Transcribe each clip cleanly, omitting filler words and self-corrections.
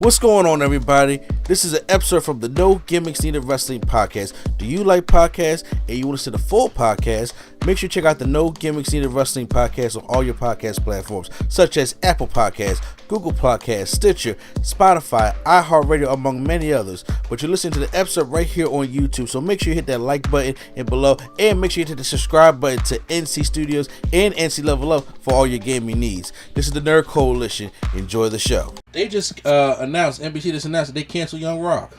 What's going on, everybody? This is an episode from the No Gimmicks Needed Wrestling podcast. Do you like podcasts and you want to see the full podcast? Make sure you check out the No Gimmicks Needed Wrestling podcast on all your podcast platforms, such as Apple Podcasts, Google Podcasts, Stitcher, Spotify, iHeartRadio, among many others. But you're listening to the episode right here on YouTube, so make sure you hit that like button and below, and make sure you hit the subscribe button to NC Studios and NC Level Up for all your gaming needs. This is the Nerd Coalition. Enjoy the show. They just announced, NBC just announced that they canceled Young Rock.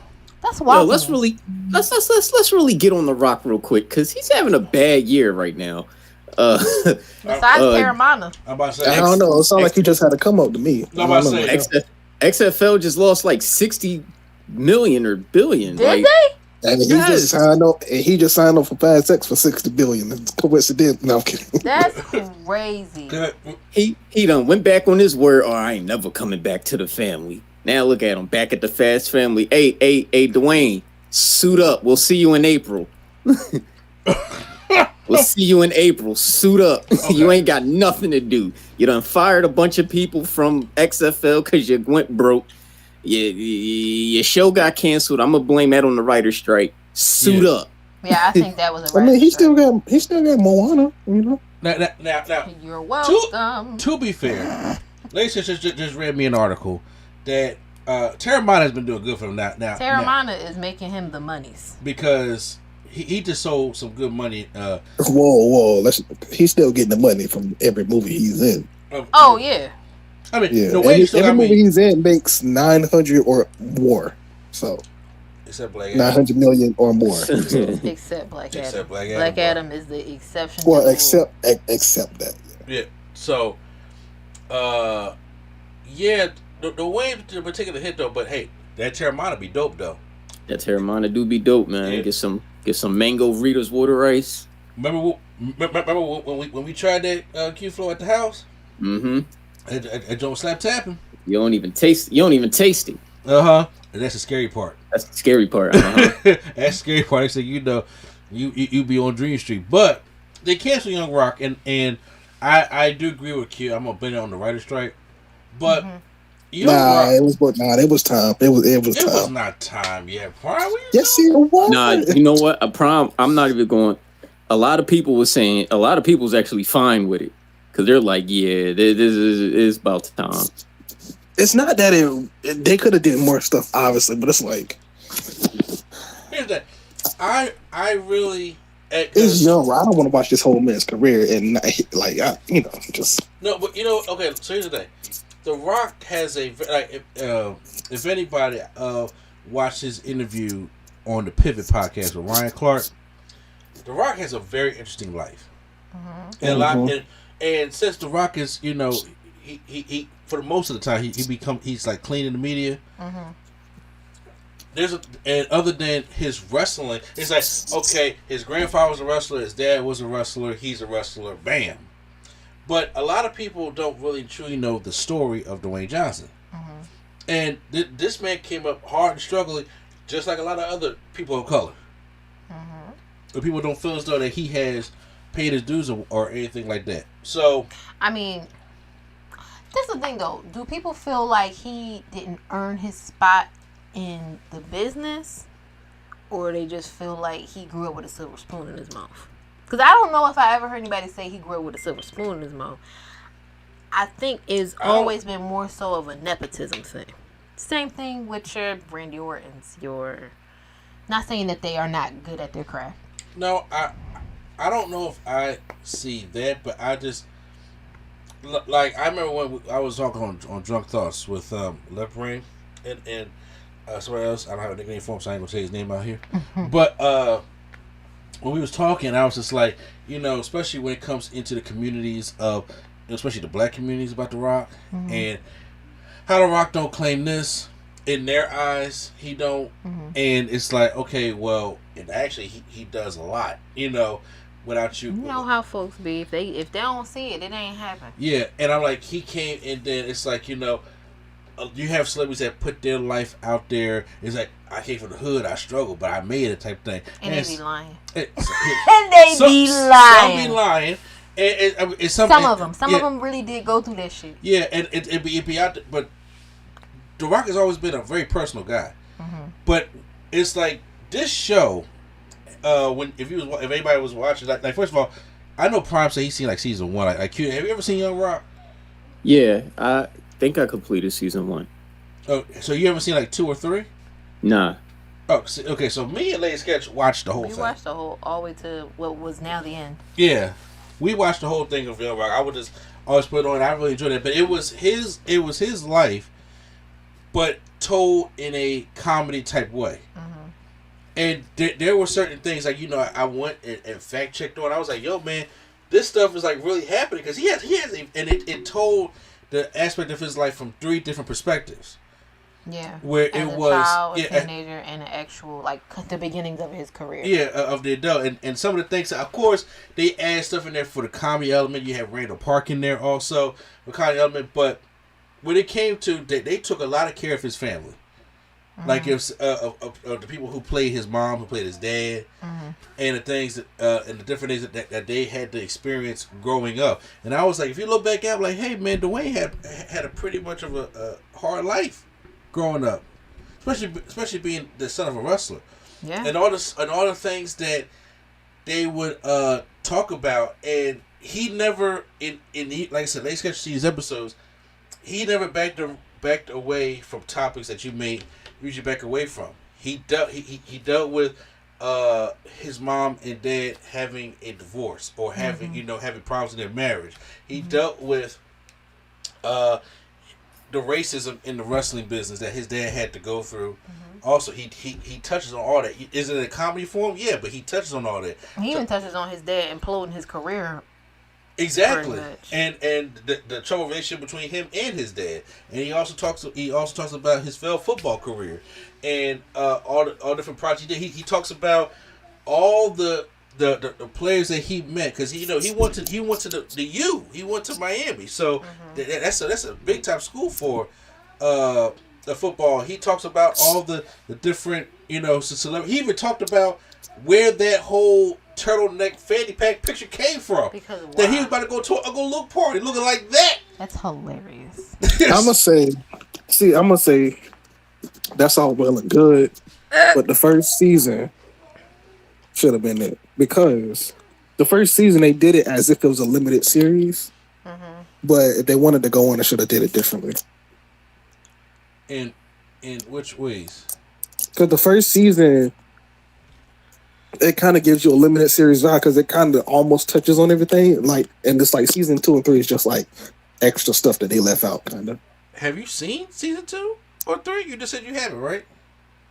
That's wild. Yo, let's really get on The Rock real quick, because he's having a bad year right now. Besides Terramana. I'm about to say, I don't know. It sounds like you just had to come up to me. I'm about to say, XFL just lost like 60 million or billion. Did they? And he just signed up. And he just signed up for Fast X for $60 billion. It's coincidence. No, I'm kidding. That's crazy. He done went back on his word. Oh, I ain't never coming back to the family. Now look at him back at the Fast family. Hey, Dwayne, suit up. We'll see you in April. We'll see you in April. Suit up. Okay. You ain't got nothing to do. You done fired a bunch of people from XFL because you went broke. Your show got canceled. I'm gonna blame that on the writer's strike. Suit up. Yeah, I think that was a. I mean, he still got Moana. You know. Now, you're welcome. To be fair, Lacey just read me an article that Terramana has been doing good for him now. Terramana is making him the monies because he just sold some good money. Whoa! He's still getting the money from every movie he's in. Oh yeah. I mean, yeah. The way every movie he's in makes 900 or more. So, except Black Adam. 900 million or more. Except Black Adam. Black Adam is the exception. Well, except that. Yeah. So, yeah, the way to particular hit though, but hey, that Terramana be dope though. That Terramana do be dope, man. Yeah. Get some mango Rita's water ice. Remember when we tried that Q Flow at the house? Mm-hmm. And don't slap tapping. You don't even taste it. And that's the scary part. That's the scary part. That's the scary part. They say, you be on Dream Street, but they canceled Young Rock, and I do agree with Q. I'm gonna blame it on the writer's strike, but it was time. It was time. It was not time yet. Yes, it was. Nah, you know what? I'm not even going. A lot of people was actually fine with it. Because they're like, yeah, this is about time. It's not that they could have did more stuff, obviously, but it's like... Here's that. I really... It's young. I don't want to watch this whole man's career and, just... No, but, okay, so here's the thing. The Rock has if anybody watched his interview on the Pivot podcast with Ryan Clark, The Rock has a very interesting life. And and since The Rock is, he for most of the time he's like cleaning the media. And other than his wrestling, it's like, okay, his grandfather was a wrestler, his dad was a wrestler, he's a wrestler, bam. But a lot of people don't really truly know the story of Dwayne Johnson. And this man came up hard and struggling, just like a lot of other people of color. But people don't feel as though that he has paid his dues or anything like that. So, I mean, that's the thing though. Do people feel like he didn't earn his spot in the business, or they just feel like he grew up with a silver spoon in his mouth? Because I don't know if I ever heard anybody say he grew up with a silver spoon in his mouth. I think it's always been more so of a nepotism thing. Same thing with your Randy Ortons. Not saying that they are not good at their craft. No, I don't know if I see that, but I just I remember when I was talking on Drunk Thoughts with Left Brain and somebody else. I don't have a nickname for him, so I ain't gonna say his name out here. But when we was talking, I was just like, especially when it comes into the communities of, especially the black communities about The Rock, and how The Rock don't claim this. In their eyes, he don't, and it's like, okay, well, and actually, he does a lot, without you. You know how folks be. If they don't see it, it ain't happen. Yeah, and I'm like, he came, and then it's like, you have celebrities that put their life out there. It's like, I came from the hood, I struggled, but I made it type thing. And they be lying. Some be lying. And some of them really did go through that shit. Yeah, and it be out there, but The Rock has always been a very personal guy, but it's like this show. If anybody was watching, like first of all, I know Prime said he's seen like season 1. Have you ever seen Young Rock? Yeah, I think I completed season 1. Oh, so you haven't seen like 2 or 3? Nah. Oh, okay. So me and Lady Sketch watched the whole thing. We watched the whole all the way to what was now the end. Yeah, we watched the whole thing of Young Rock. I would just always put it on. I really enjoyed it, but it was his life, but told in a comedy type way. And there were certain things like I went and fact checked on. I was like, yo man, this stuff is like really happening because he has and it told the aspect of his life from 3 different perspectives. Yeah, where as it a was child, a teenager, and an actual like the beginnings of his career. Yeah, of the adult, and some of the things. Of course, they add stuff in there for the comedy element. You have Randall Park in there also, the comedy element. But when it came to, they took a lot of care of his family. Like if of the people who played his mom, who played his dad, and the things that and the different things that they had to experience growing up. And I was like, if you look back at, like, hey man, Dwayne had a pretty much of a hard life growing up, especially being the son of a wrestler. Yeah. And all the things that they would talk about, and he never like I said, let's catch these episodes. He never backed away from topics that you may usually back away from. He dealt with his mom and dad having a divorce or having having problems in their marriage. He dealt with the racism in the wrestling business that his dad had to go through. Also, he touches on all that. Is it a comedy form? Yeah, but he touches on all that. He even touches on his dad imploding his career. Exactly, and the trouble relationship between him and his dad, and he also talks about his failed football career, and all different projects he did. He talks about all the players that he met because he went to the U. He went to Miami, so that's a big time school for the football. He talks about all the different celebrities. He even talked about where that whole turtleneck fanny pack picture came from. Because that he was about to go to an Uncle Luke party looking like that. That's hilarious. I'm gonna say that's all well and good, but the first season should have been it because the first season they did it as if it was a limited series, but if they wanted to go on, they should have did it differently. In which ways? Because the first season, it kind of gives you a limited series vibe because it kind of almost touches on everything. Like, and it's like season 2 and 3 is just like extra stuff that they left out, kind of. Have you seen season 2 or 3? You just said you haven't, right?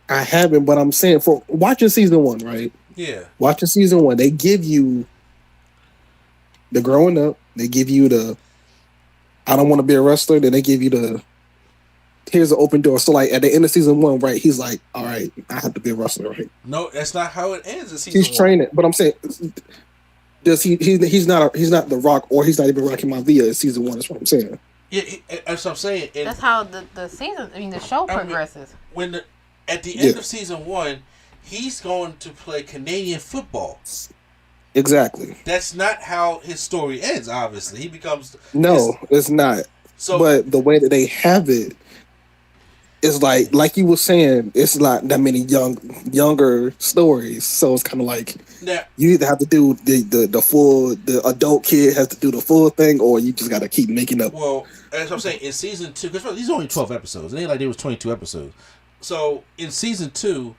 I haven't, but I'm saying for watching season 1, right? Yeah. Watching season 1, they give you the growing up. They give you the I don't want to be a wrestler. Then they give you the here's an open door. So like at the end of season 1, right? He's like, all right, I have to be a wrestler, right? No, that's not how it ends in season 1. He's training, but I'm saying, does he's not The Rock, or he's not even Rocky Maivia in season 1. That's what I'm saying. Yeah, that's what I'm saying. And that's how the season. I mean, the show progresses. At the end of season 1, he's going to play Canadian football. Exactly. That's not how his story ends. Obviously, he becomes it's not. So, but the way that they have it. It's like you were saying, it's not that many younger stories, so it's kind of like you either have to do the adult kid has to do the full thing, or you just got to keep making up. Well, as I'm saying, in season 2, because these are only 12 episodes, it ain't like there was 22 episodes. So in season 2,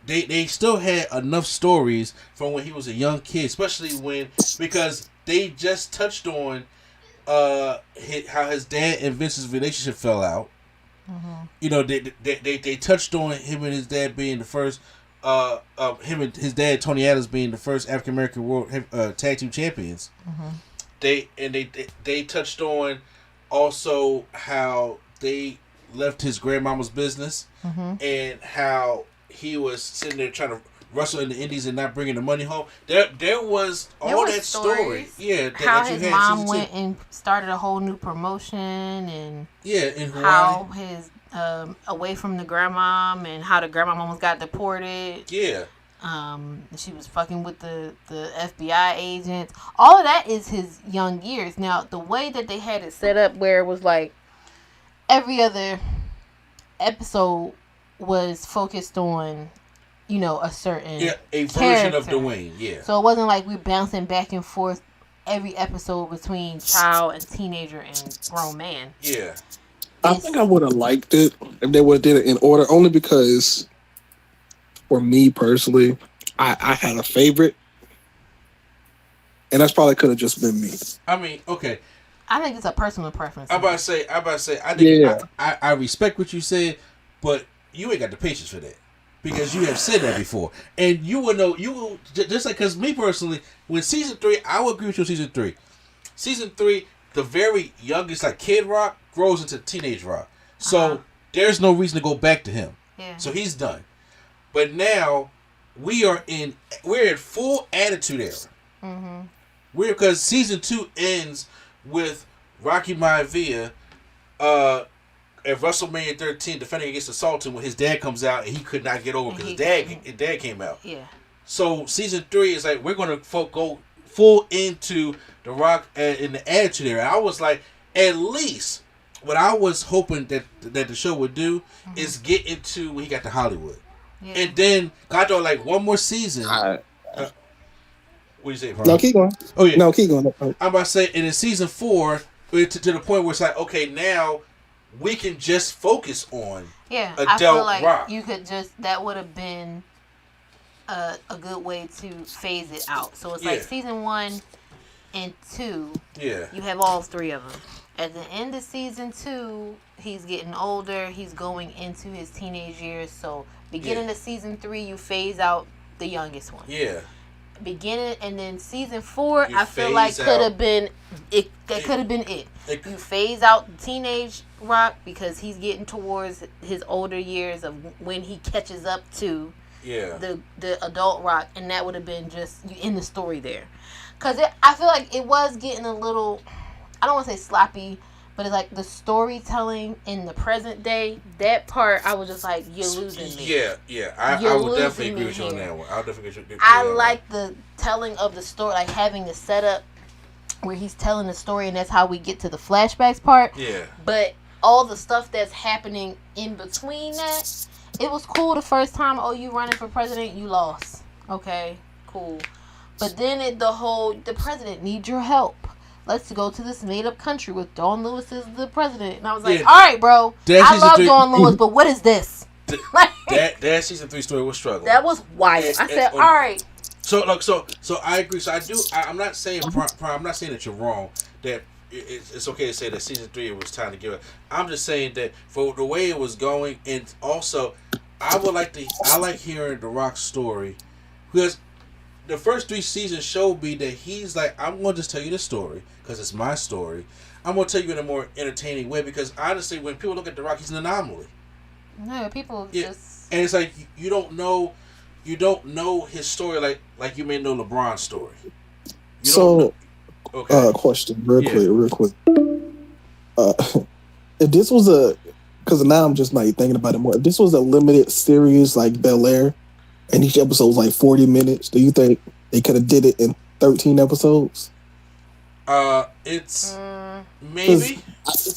they still had enough stories from when he was a young kid, especially because they just touched on how his dad and Vince's relationship fell out. They touched on him and his dad being the first, him and his dad Tony Adams being the first African American world tag team champions. They touched on also how they left his grandmama's business and how he was sitting there trying to wrestle in the indies and not bringing the money home. There was all that story. Yeah, how his mom went and started a whole new promotion, and in Hawaii. How his away from the grandmom, and how the grandmom almost got deported. Yeah. She was fucking with the FBI agents. All of that is his young years. Now, the way that they had it set up, where it was like every other episode was focused on, a certain a version character. of Dwayne. Yeah. So it wasn't like we bouncing back and forth every episode between child and teenager and grown man. Yeah. I think I would have liked it if they would have did it in order, only because for me personally, I had a favorite, and that's probably could have just been me. I mean, okay. I think it's a personal preference. I'm about to say. I think I respect what you said, but you ain't got the patience for that because you have said that before, and you will know. You will just like because me personally, when season 3, I will agree with you. On season 3, the very youngest, like Kid Rock, grows into teenage Rock, so there's no reason to go back to him. Yeah. So he's done. But now we're in full attitude era. Mm-hmm. Because season 2 ends with Rocky Maivia at WrestleMania 13 defending against the Sultan when his dad comes out and he could not get over because his dad came out. Yeah. So season 3 is like we're gonna go full into the Rock in the attitude era. I was like, at least what I was hoping that the show would do is get into when he got to Hollywood, and then I thought like one more season. What do you say, bro? No, keep going. Oh yeah, no, keep going. I'm about to say, and in season 4, to the point where it's like, okay, now we can just focus on adult I feel like Rock. You could that would have been a good way to phase it out. So it's like season 1 and 2. Yeah. You have all 3 of them. At the end of season 2, he's getting older. He's going into his teenage years. So beginning of season 3, you phase out the youngest one. Yeah. Beginning and then season 4, I feel like could have been it. That could have been it. You phase out the teenage Rock because he's getting towards his older years of when he catches up to the adult Rock, and that would have been just in the story there. Because I feel like it was getting a little, I don't want to say sloppy, but it's like the storytelling in the present day, that part, I was just like, you're losing me. Yeah. I would definitely agree with you on that one. I'll definitely agree with you. I like the telling of the story, like having the setup where he's telling the story, and that's how we get to the flashbacks part. Yeah. But all the stuff that's happening in between that, it was cool the first time, you running for president, you lost. Okay, cool. But then the president needs your help. Let's go to this made-up country with Dawn Lewis as the president. And I was like, all right, bro. I love Dawn Lewis, but what is this? That season 3 story was struggling. That was wild. I said, all right. So I agree. So I'm not saying I'm not saying that you're wrong. That it's okay to say that season 3 it was time to give up. I'm just saying that for the way it was going, and also I like hearing the Rock story because the first 3 seasons showed me that he's like, I'm going to just tell you the story because it's my story. I'm going to tell you in a more entertaining way because honestly, when people look at The Rock, he's an anomaly. No, people just... And it's like, you don't know his story like you may know LeBron's story. Question real quick. If this was because now I'm just not thinking about it more. If this was a limited series like Bel Air, and each episode was like 40 minutes, do you think they could have did it in 13 episodes? It's maybe.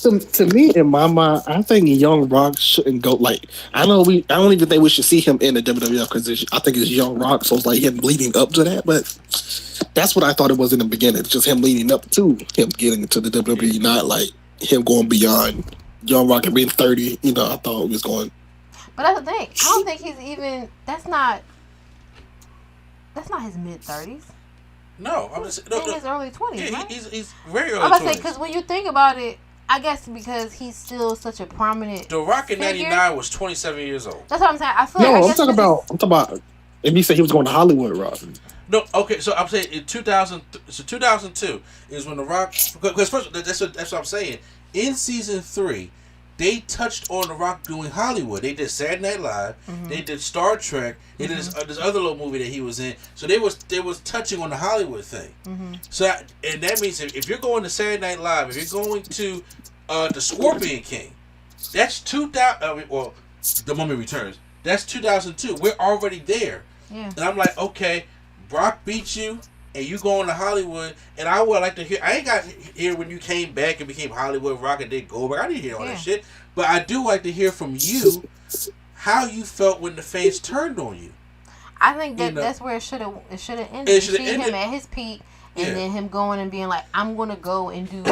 To me, in my mind, I think Young Rock shouldn't go. Like, I don't even think we should see him in the WWF because I think it's Young Rock, so it's like him leading up to that. But that's what I thought it was in the beginning. It's just him leading up to him getting into the WWE, not like him going beyond Young Rock and being 30. I thought it was going. But that's the thing. I don't think he's even. That's not his mid-30s. No, I'm just in his early 20s. Yeah, right? he's very early. I'm about to say because when you think about it, I guess because he's still such a prominent. The Rock in '99 was 27 years old. That's what I'm saying. I feel I'm talking about. And he said he was going to Hollywood, Rock. No, okay. So I'm saying in 2002 is when The Rock. Because first, that's what I'm saying. In season 3. They touched on The Rock doing Hollywood. They did Saturday Night Live. Mm-hmm. They did Star Trek. They did this other little movie that he was in. So they was touching on the Hollywood thing. Mm-hmm. So that means if you're going to Saturday Night Live, if you're going to the Scorpion King, that's 2000. Well, The Mummy Returns. That's 2002. We're already there. Yeah. And I'm like, okay, Brock beat you and you go into Hollywood, and I would like to hear. I ain't got to hear when you came back and became Hollywood Rock and did Goldberg. I didn't hear all that shit, but I do like to hear from you how you felt when the fans turned on you. I think that's where it should have ended. You see him at his peak, and then him going and being like, "I'm gonna go and do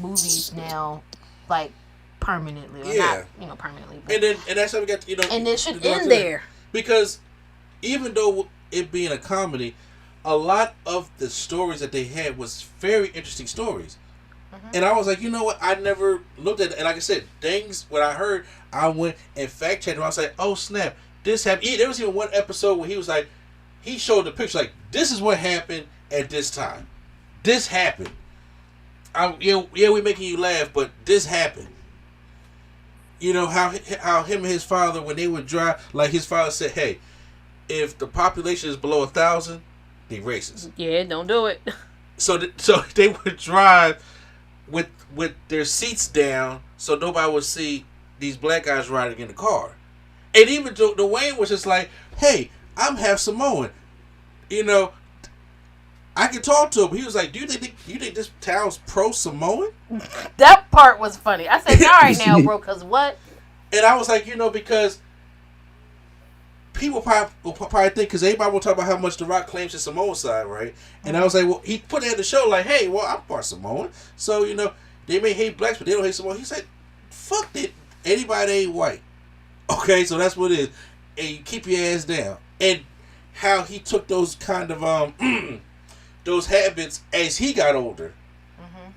movies now, like permanently, or not, permanently." But, and that's how we got, and it should end there because even though it being a comedy, a lot of the stories that they had was very interesting stories. And I was like, you know what? I never looked at it. And like I said, things, when I heard, I went and fact checked them. I was like, oh, snap. This happened. There was even one episode where he was like, he showed the picture, like, this is what happened at this time. This happened. We're making you laugh, but this happened. You know, how him and his father, when they would drive, like his father said, hey, if the population is below 1,000, they racist. Yeah, don't do it. So they would drive with their seats down so nobody would see these black guys riding in the car. And even Dwayne was just like, hey, I'm half Samoan. I can talk to him. He was like, do you think this town's pro-Samoan? That part was funny. I said, all right now, bro, because what? And I was like, because people will probably think, because everybody will talk about how much The Rock claims his Samoan side, right? And I was like, well, he put it in the show like, hey, well, I'm part Samoan. So, they may hate blacks, but they don't hate Samoan. He said, fuck it. Anybody that ain't white. Okay, so that's what it is. And you keep your ass down. And how he took those kind of, those habits as he got older.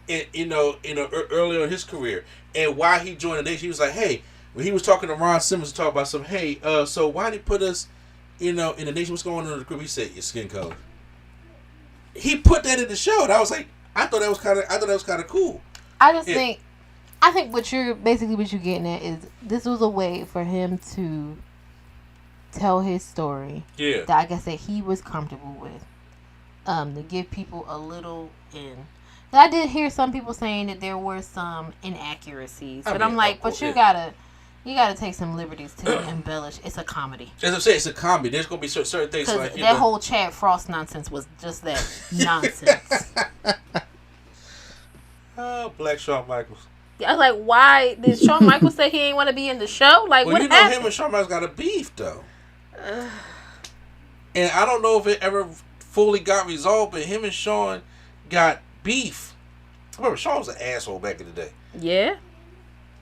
And, earlier in his career. And why he joined the nation, he was like, hey, when he was talking to Ron Simmons to talk about some, hey, so why did he put us, in the nation? What's going on in the group? He said, your skin color. He put that in the show, and I was like, I thought that was kind of cool. I think what you're getting at is this was a way for him to tell his story. Yeah. That I guess that he was comfortable with. To give people a little in. And I did hear some people saying that there were some inaccuracies, but I'm like, but you gotta take some liberties to embellish. It's a comedy. As I'm saying, it's a comedy. There's gonna be certain things like that whole Chad Frost nonsense was just that nonsense. Oh, Black Shawn Michaels. I was like, why did Shawn Michaels say he ain't want to be in the show? Like, well, what happened? Him and Shawn Michaels got a beef though, and I don't know if it ever fully got resolved. But him and Shawn got beef. Remember, Shawn was an asshole back in the day. Yeah,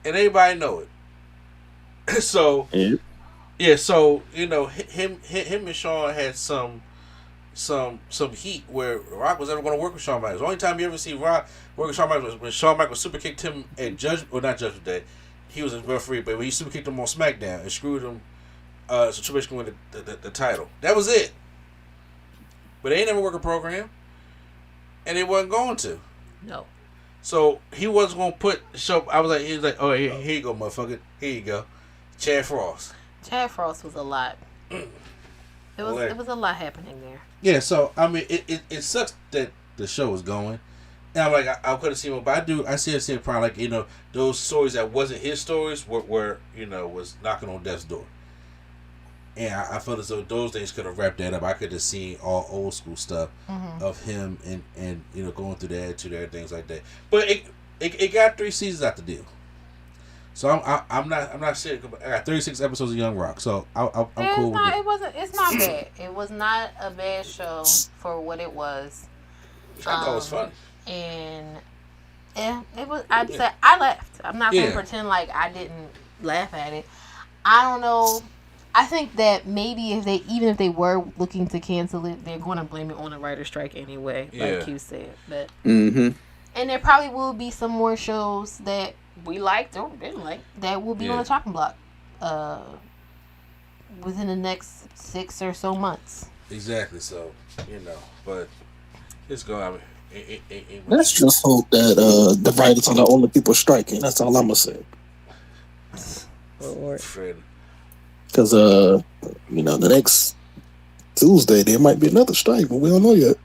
and everybody know it. So yeah, so him and Shawn had some heat where Rock was ever going to work with Shawn Michaels. The only time you ever see Rock work with Shawn Michaels was when Shawn Michaels super kicked him at not Judgment Day. He was a referee, but when he super kicked him on SmackDown and screwed him, so Triple H can win the title. That was it. But they ain't never worked a program, and they wasn't going to. No. So he wasn't going to put show. He was like, oh, here you go, motherfucker. Here you go, Chad Frost. Chad Frost was a lot. It was a lot happening there. Yeah, so I mean, it sucks that the show was going, and I'm like, I could have seen it, but I see it probably like those stories that wasn't his stories were was knocking on death's door, and I felt as though those things could have wrapped that up. I could have seen all old school stuff of him and going through the attitude and things like that. But it got 3 seasons out the deal. So I'm not serious. I got 36 episodes of Young Rock, so I'm cool with it. It's not bad. It was not a bad show for what it was. I thought it was funny. And it was. I'd say I laughed. I'm not gonna pretend like I didn't laugh at it. I don't know. I think that maybe even if they were looking to cancel it, they're going to blame it on a writer's strike anyway, like you said. But and there probably will be some more shows that we liked or didn't like that will be on the chopping block within the next 6 or so months. Exactly. So but it's going. Let's just hope that the writers are the only people striking. That's all I'm gonna say. Because the next Tuesday there might be another strike, but we don't know yet.